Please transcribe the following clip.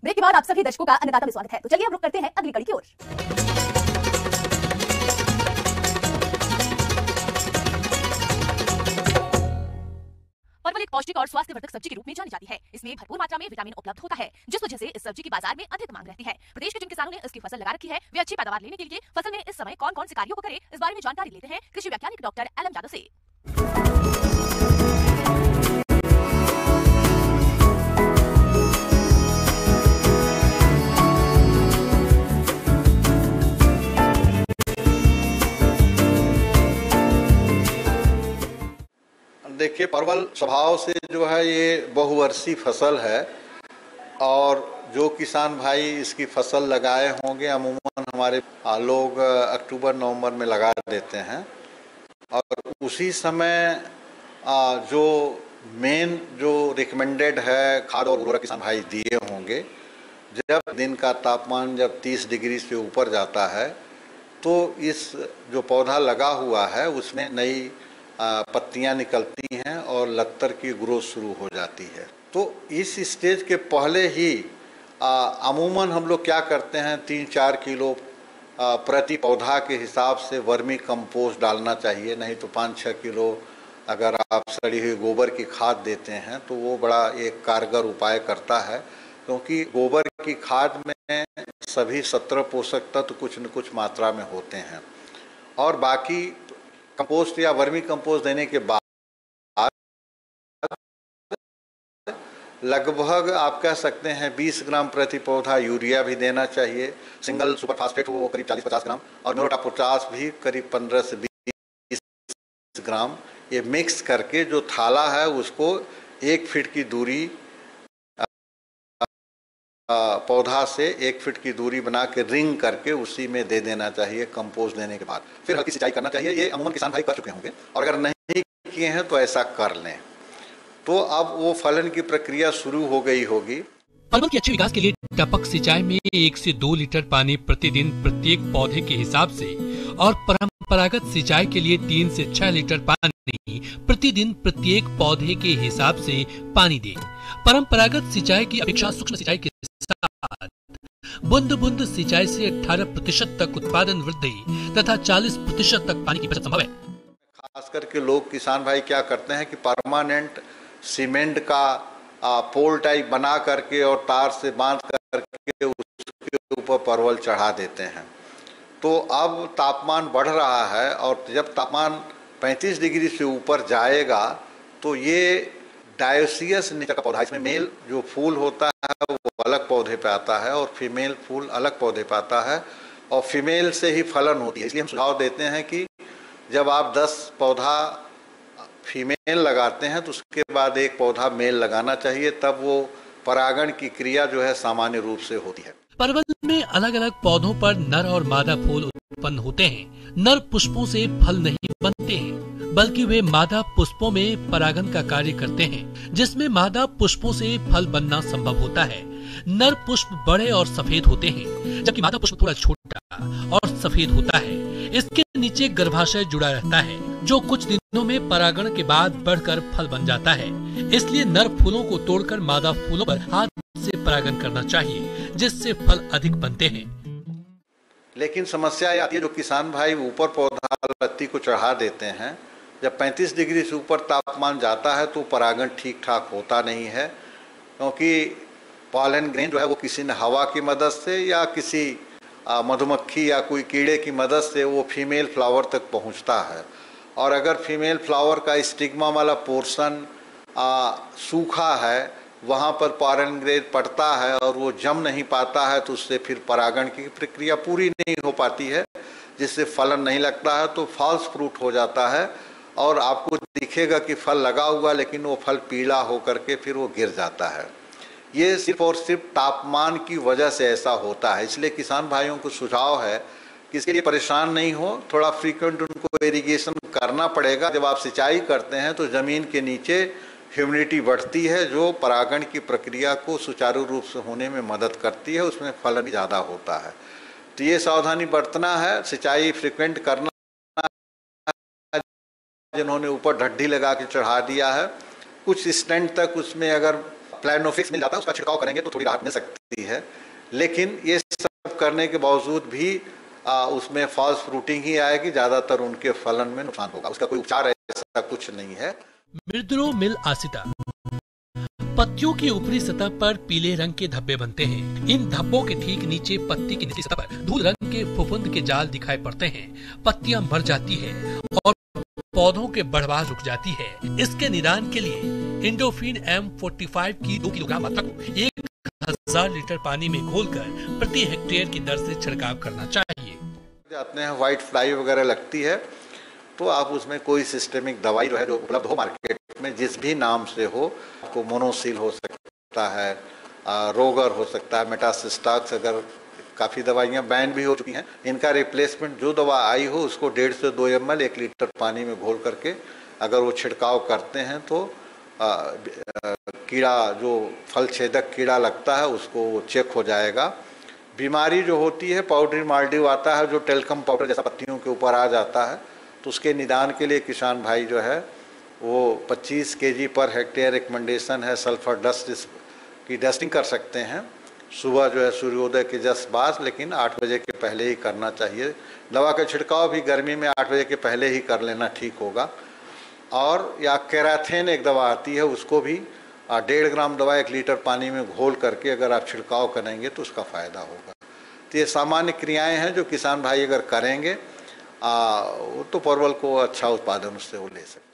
Break के बाद आप सभी दर्शकों का अन्नदाता में स्वागत है। तो चलिए अब रुक करते हैं अगली कड़ी की ओर। परवल एक पौष्टिक और स्वास्थ्यवर्धक सब्जी के रूप में जानी जाती है। इसमें भरपूर मात्रा में विटामिन उपलब्ध होता है, जिस वजह से इस सब्जी की बाजार में अधिक मांग रहती है। प्रदेश के जिन किसानों ने इसकी फसल लगा रखी है, वे अच्छी पैदावार लेने के लिए फसल में इस समय कौन कौन से कार्यों को करें, इस बारे में जानकारी लेते हैं कृषि वैज्ञानिक डॉक्टर एल.एम. यादव से। देखिए, परवल स्वभाव से जो है ये बहुवर्षीय फसल है और जो किसान भाई इसकी फसल लगाए होंगे अमूमन हमारे लोग अक्टूबर नवंबर में लगा देते हैं और उसी समय जो मेन जो रिकमेंडेड है खाद और उर्वरक किसान भाई दिए होंगे। जब दिन का तापमान जब 30 डिग्री से ऊपर जाता है तो इस जो पौधा लगा हुआ है उसमें नई पत्तियां निकलती हैं और लत्तर की ग्रोथ शुरू हो जाती है। तो इस स्टेज के पहले ही अमूमन हम लोग क्या करते हैं, 3-4 किलो प्रति पौधा के हिसाब से वर्मी कंपोस्ट डालना चाहिए। नहीं तो 5-6 किलो अगर आप सड़ी हुई गोबर की खाद देते हैं तो वो बड़ा एक कारगर उपाय करता है, क्योंकि गोबर की खाद में सभी 17 पोषक तत्व कुछ न कुछ मात्रा में होते हैं। और बाकी कंपोस्ट या वर्मी कंपोस्ट देने के बाद लगभग आप कह सकते हैं 20 ग्राम प्रति पौधा यूरिया भी देना चाहिए। सिंगल सुपर फास्फेट वो करीब 40-50 ग्राम और म्यूरेट ऑफ पोटाश भी करीब 15 से 20 ग्राम। ये मिक्स करके जो थाला है उसको 1 फीट की दूरी पौधा से 1 फीट की दूरी बना के रिंग करके उसी में दे देना चाहिए कंपोस्ट देने के बाद। फिर हल्की सिंचाई करना चाहिए। ये अमूमन किसान भाई कर चुके होंगे और अगर नहीं किए हैं तो ऐसा कर लें। तो अब वो फलन की प्रक्रिया शुरू हो गई होगी। परवल के अच्छे विकास के लिए टपक सिंचाई में 1 से 2 लीटर पानी प्रतिदिन प्रत्येक पौधे के हिसाब से और परंपरागत सिंचाई के लिए 3 से 6 लीटर पानी प्रतिदिन प्रत्येक पौधे के हिसाब से पानी दें। परंपरागत सिंचाई की अपेक्षा सूक्ष्म सिंचाई के साथ बूंद बूंद सिंचाई से 18% तक उत्पादन वृद्धि तथा 40% तक पानी की बचत संभव है। खास करके लोग किसान भाई क्या करते हैं कि परमानेंट सीमेंट का पोल टाइप बना करके और तार से बांध करके उसके ऊपर परवल चढ़ा देते हैं। तो अब तापमान बढ़ रहा है और जब तापमान 35 डिग्री से ऊपर जाएगा तो ये डायोसियस नेचर का पौधा, इसमें मेल जो फूल होता है वो अलग पौधे पे आता है और फीमेल फूल अलग पौधे पे आता है और फीमेल से ही फलन होती है। इसलिए हम सुझाव देते हैं कि जब आप 10 पौधा फीमेल लगाते हैं तो उसके बाद 1 पौधा मेल लगाना चाहिए, तब वो परागण की क्रिया जो है सामान्य रूप से होती है। परवल में अलग अलग पौधों पर नर और मादा फूल उत्पन्न होते हैं। नर पुष्पों से फल नहीं बनते हैं, बल्कि वे मादा पुष्पों में परागण का कार्य करते हैं, जिसमें मादा पुष्पों से फल बनना संभव होता है। नर पुष्प बड़े और सफेद होते हैं, जबकि मादा पुष्प थोड़ा छोटा और सफेद होता है। इसके नीचे गर्भाशय जुड़ा रहता है, जो कुछ दिनों में परागण के बाद बढ़कर फल बन जाता है। इसलिए नर फूलों को तोड़कर मादा फूलों पर हाथ से परागण करना चाहिए, जिससे फल अधिक बनते हैं। लेकिन समस्या आती है, जो किसान भाई ऊपर पौधा लत्ती को चढ़ा देते हैं, जब 35 डिग्री से ऊपर तापमान जाता है तो परागण ठीक ठाक होता नहीं है, क्योंकि पॉलन ग्रेन जो है वो किसी ने हवा की मदद से या किसी मधुमक्खी या कोई कीड़े की मदद से वो फीमेल फ्लावर तक पहुंचता है। और अगर फीमेल फ्लावर का स्टिग्मा वाला पोर्शन सूखा है, वहाँ पर पॉलन ग्रेन पड़ता है और वो जम नहीं पाता है, तो उससे फिर परागण की प्रक्रिया पूरी नहीं हो पाती है, जिससे फलन नहीं लगता है, तो फॉल्स फ्रूट हो जाता है और आपको दिखेगा कि फल लगा हुआ लेकिन वो फल पीला होकर के फिर वो गिर जाता है। ये सिर्फ और सिर्फ तापमान की वजह से ऐसा होता है। इसलिए किसान भाइयों को सुझाव है कि इसके लिए परेशान नहीं हो, थोड़ा फ्रीक्वेंट उनको इरिगेशन करना पड़ेगा। जब आप सिंचाई करते हैं तो ज़मीन के नीचे ह्यूमिडिटी बढ़ती है, जो परागण की प्रक्रिया को सुचारू रूप से होने में मदद करती है, उसमें फलन ज़्यादा होता है। तो ये सावधानी बरतना है, सिंचाई फ्रीक्वेंट करना। जिन्होंने ऊपर ढड्डी लगा के चढ़ा दिया है, कुछ स्टैंड तक उसमें अगर प्लानोफिक्स मिल जाता है, उसका छिड़काव करेंगे तो थोड़ी राहत मिल सकती है। लेकिन ये सब करने के बावजूद भी उसमें फॉल्स फ्रूटिंग ही आएगी, ज्यादातर उनके फलन में नुकसान होगा। उसका कोई उपचार ऐसा कुछ नहीं है। मिर्दरो मिल आसिता। पत्तियों की ऊपरी सतह पर पीले रंग के धब्बे बनते हैं। इन धब्बों के ठीक नीचे पत्ती की निचली सतह पर धूल रंग के फफूंद के जाल दिखाई पड़ते हैं। पत्तियां मर जाती है और पौधों के बढ़वार रुक जाती है। इसके निदान के लिए इंडोफिन M45 की 2 किलोग्राम मात्रा को 1000 लीटर पानी में घोलकर प्रति हेक्टेयर की दर से छिड़काव करना चाहिए। जाते हैं व्हाइट फ्लाई वगैरह लगती है तो आप उसमें कोई सिस्टेमिक दवाई जो है जो उपलब्ध हो मार्केट में, जिस भी नाम से हो, आपको मोनोसिल हो सकता है, रोगर हो सकता है, मेटासिस्टाक्स, अगर काफ़ी दवाइयाँ बैन भी हो चुकी हैं, इनका रिप्लेसमेंट जो दवा आई हो उसको 1.5 से 2 ml 1 लीटर पानी में घोल करके अगर वो छिड़काव करते हैं तो कीड़ा जो फल छेदक कीड़ा लगता है उसको चेक हो जाएगा। बीमारी जो होती है पाउडरी माल्डिव आता है जो टेल्कम पाउडर जैसा पत्तियों के ऊपर आ जाता है, तो उसके निदान के लिए किसान भाई जो है वो 25 kg पर हेक्टेयर रिकमेंडेशन है सल्फर डस्ट की डस्टिंग कर सकते हैं। सुबह जो है सूर्योदय के जस्ट बाद, लेकिन 8 बजे के पहले ही करना चाहिए। दवा का छिड़काव भी गर्मी में 8 बजे के पहले ही कर लेना ठीक होगा। और या केराथेन एक दवा आती है, उसको भी 1.5 ग्राम दवा 1 लीटर पानी में घोल करके अगर आप छिड़काव करेंगे तो उसका फ़ायदा होगा। तो ये सामान्य क्रियाएं हैं जो किसान भाई अगर करेंगे तो परवल को अच्छा उत्पादन उससे वो ले सकते हैं।